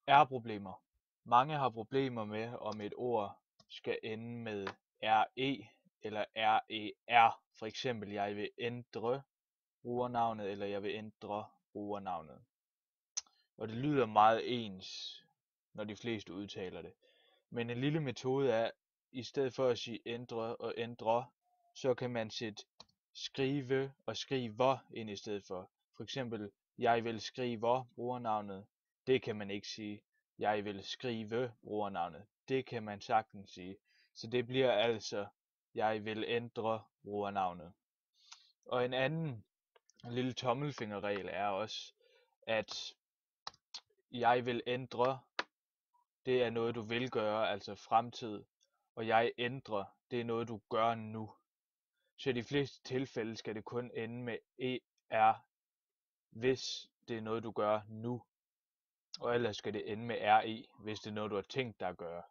R-problemer. Mange har problemer med, om et ord skal ende med RE eller RER. For eksempel, jeg vil ændre brugernavnet, eller jeg vil ændre brugernavnet. Og det lyder meget ens, når de fleste udtaler det. Men en lille metode er, i stedet for at sige ændre og ændre, så kan man sætte skrive og skriver ind i stedet for. For eksempel, jeg vil skrive brugernavnet. Det kan man ikke sige. Jeg vil skrive brugernavnet. Det kan man sagtens sige. Så det bliver altså, jeg vil ændre brugernavnet. Og en anden lille tommelfingerregel er også, at jeg vil ændre, det er noget du vil gøre, altså fremtid. Og jeg ændrer, det er noget du gør nu. Så i de fleste tilfælde skal det kun ende med ER, hvis det er noget du gør nu. Og ellers skal det ende med RE, hvis det er noget du har tænkt dig at gøre.